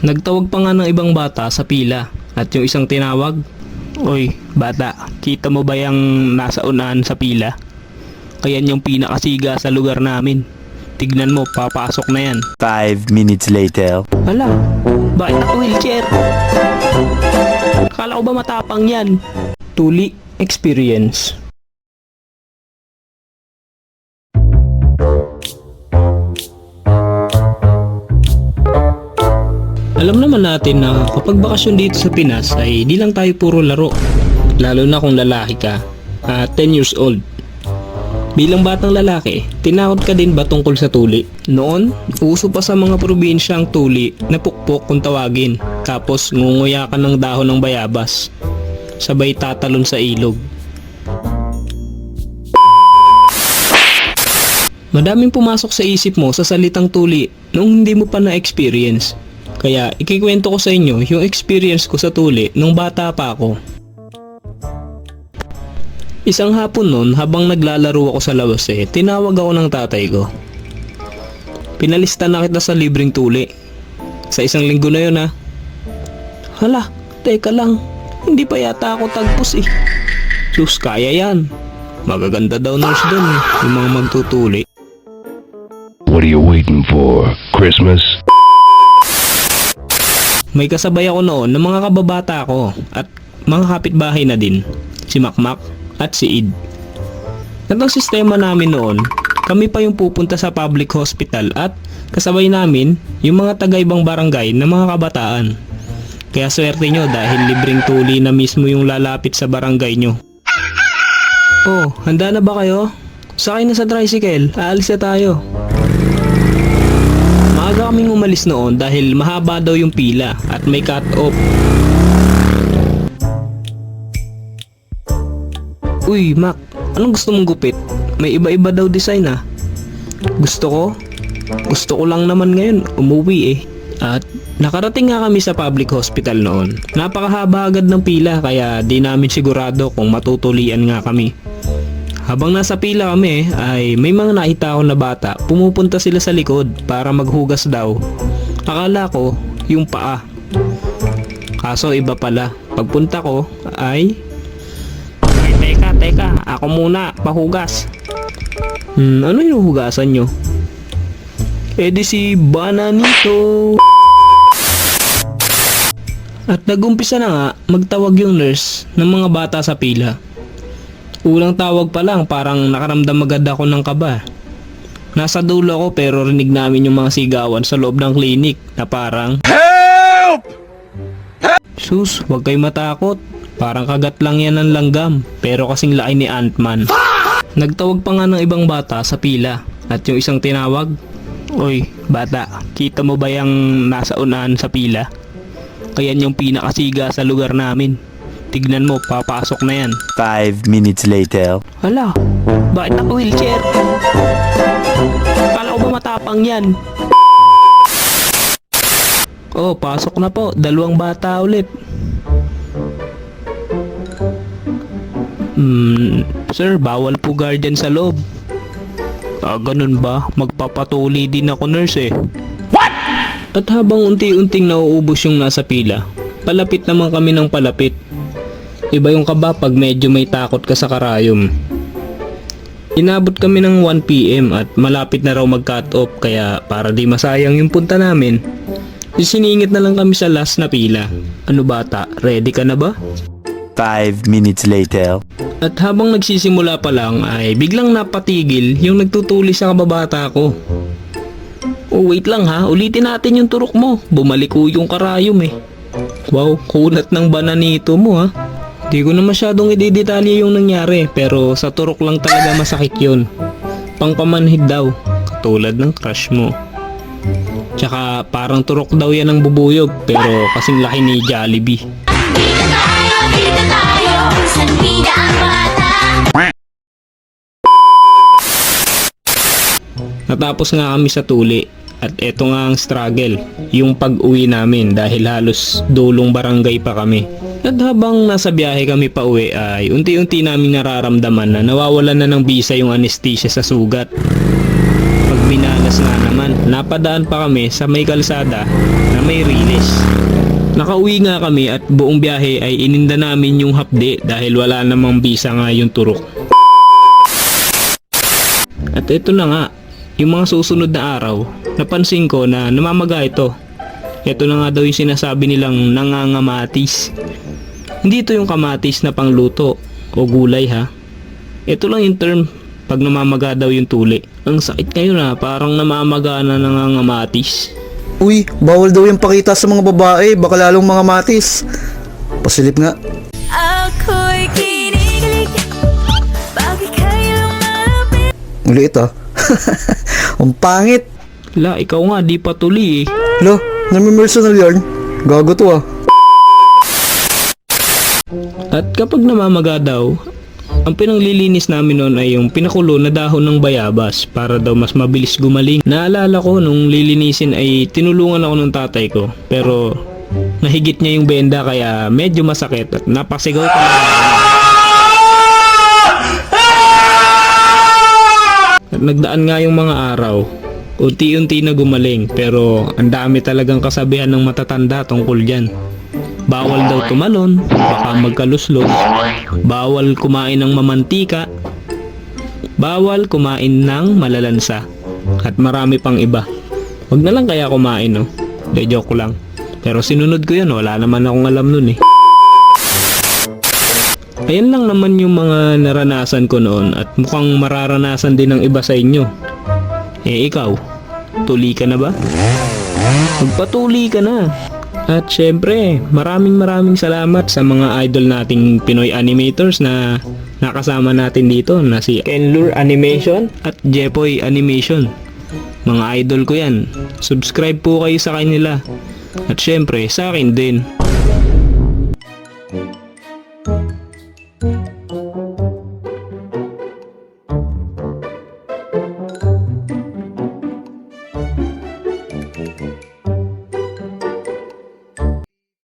Nagtawag pa nga ng ibang bata sa pila at yung isang tinawag, "Oy, bata, kita mo ba yung nasa unahan sa pila? Kayan yung pinakasiga sa lugar namin. Tignan mo, papasok na yan." 5 minutes later. Hala, bakit naka-wheelchair? Akala ko ba matapang yan? Tuli experience. Alam naman natin na kapag bakasyon dito sa Pinas ay di lang tayo puro laro. Lalo na kung lalaki ka at 10 years old. Bilang batang lalaki, tinakot ka din ba tungkol sa tuli? Noon, uso pa sa mga probinsya ang tuli na pukpok kung tawagin. Tapos ngunguya ka ng dahon ng bayabas. Sabay tatalon sa ilog. Madaming pumasok sa isip mo sa salitang tuli nung hindi mo pa na-experience. Kaya ikikwento ko sa inyo yung experience ko sa tuli nung bata pa ako. Isang hapon nun, habang naglalaro ako sa labas tinawag ako ng tatay ko. "Pinalista na kita sa libreng tuli. Sa isang linggo na yun ha." "Hala, teka lang. Hindi pa yata ako tagpos eh." "Sus, kaya yan. Magaganda daw nurse dun yung mga magtutuli." What are you waiting for? Christmas? May kasabay ako noon ng mga kababata ko at mga kapitbahay na din, si Makmak at si Id. At ang sistema namin noon, kami pa yung pupunta sa public hospital at kasabay namin yung mga taga-ibang barangay na mga kabataan. Kaya swerte nyo dahil libreng tuli na mismo yung lalapit sa barangay nyo. "Oh, handa na ba kayo? Sakay na sa tricycle, aalis na tayo." Maaga kaming umalis noon dahil mahaba daw yung pila at may cut-off. "Uy, Mac, anong gusto mong gupit? May iba-iba daw design ah." Gusto ko lang naman ngayon umuwi eh. At nakarating nga kami sa public hospital noon. Napakahaba agad ng pila kaya di namin sigurado kung matutulian nga kami. Habang nasa pila kami ay may mga nakita ako na bata, pumupunta sila sa likod para maghugas daw. Akala ko yung paa. Kaso iba pala. Pagpunta ko ay, Teka, ako muna, pahugas." Ano yung hugasan nyo?" "Di si Bananito." At nagumpisa na nga magtawag yung nurse ng mga bata sa pila. Ulang tawag pa lang parang nakaramdam agad ako ng kaba. Nasa dulo ako pero rinig namin yung mga sigawan sa loob ng klinik na parang, "Help! Sus, huwag kayo matakot. Parang kagat lang yan ng langgam pero kasing laki ni Ant-Man." Nagtawag pa nga ng ibang bata sa pila at yung isang tinawag, "Oy, bata, kita mo ba yung nasa unahan sa pila? Kayan yung pinakasiga sa lugar namin. Tignan mo, papasok na yan." 5 minutes later. "Hala, bakit naka-wheelchair? Akala ko ba matapang yan?" "Oh, pasok na po, 2 bata ulit." Sir, bawal po guardian sa loob." Ganun ba? Magpapatuli din ako nurse eh." What? At habang unti-unting nauubos yung nasa pila, palapit naman kami ng palapit. Iba yung kaba pag medyo may takot ka sa karayom. Inabot kami ng 1 PM at malapit na raw mag-cut off kaya para di masayang yung punta namin, isiningit na lang kami sa last na pila. "Ano bata, ready ka na ba?" 5 minutes later. At habang nagsisimula pa lang ay biglang napatigil yung nagtutuli sa kababata ko. "Oh, wait lang ha, ulitin natin yung turok mo. Bumalik ko yung karayom eh." Wow, kunat ng Bananito mo ha. Di ko na masyadong idedetalye yung nangyari pero sa turok lang talaga masakit yun. Pangpamanhid daw, katulad ng crush mo. Tsaka parang turok daw yan ng bubuyog pero kasing laki ni Jollibee. Dito tayo, salbida ang bata. Natapos nga kami sa tuli at eto nga ang struggle, yung pag-uwi namin dahil halos dulong barangay pa kami. At habang nasa biyahe kami pa uwi ay unti-unti naming nararamdaman na nawawalan na ng bisa yung anesthesia sa sugat. Pag minalas Madalas nga naman, napadaan pa kami sa may kalsada na may riles. Nakauwi nga kami at buong biyahe ay ininda namin yung hapde dahil wala namang bisa nga yung turok. At ito na nga, yung mga susunod na araw, napansin ko na namamaga ito. Ito na nga daw yung sinasabi nilang nangangamatis. Hindi ito yung kamatis na pangluto o gulay ha. Ito lang yung term pag namamaga daw yung tuli. Ang sakit ngayon ha, parang namamaga na nangangamatis. Uy, bawal daw yung pakita sa mga babae, baka lalong mga matis. Pasilip nga. Ako'y kinikilig, bakit kayo lumapit? Ulit ah. Ang pangit. La, ikaw nga di pa tuli eh. Lo, nami-personal yarn. Gago to ah. At kapag namamaga daw, ang pinanglilinis namin noon ay yung pinakulo na dahon ng bayabas para daw mas mabilis gumaling. Naalala ko nung lilinisin ay tinulungan ako ng tatay ko, pero nahigit niya yung benda kaya medyo masakit at napasigaw talaga. At nagdaan nga yung mga araw, unti-unti na gumaling, pero ang dami talagang kasabihan ng matatanda tungkol dyan. Bawal daw tumalon, baka magkaluslos. Bawal kumain ng mamantika. Bawal kumain ng malalansa. At marami pang iba. Wag na lang kaya kumain, no? De, joke lang. Pero sinunod ko yun, wala naman akong alam nun eh. Ayan lang naman yung mga naranasan ko noon at mukhang mararanasan din ng iba sa inyo. Eh ikaw, tuli ka na ba? Magpatuli ka na. At syempre, maraming salamat sa mga idol nating Pinoy animators na nakasama natin dito na si Kenlure Animation at Jepoy Animation. Mga idol ko yan. Subscribe po kayo sa kanila. At syempre, sa akin din.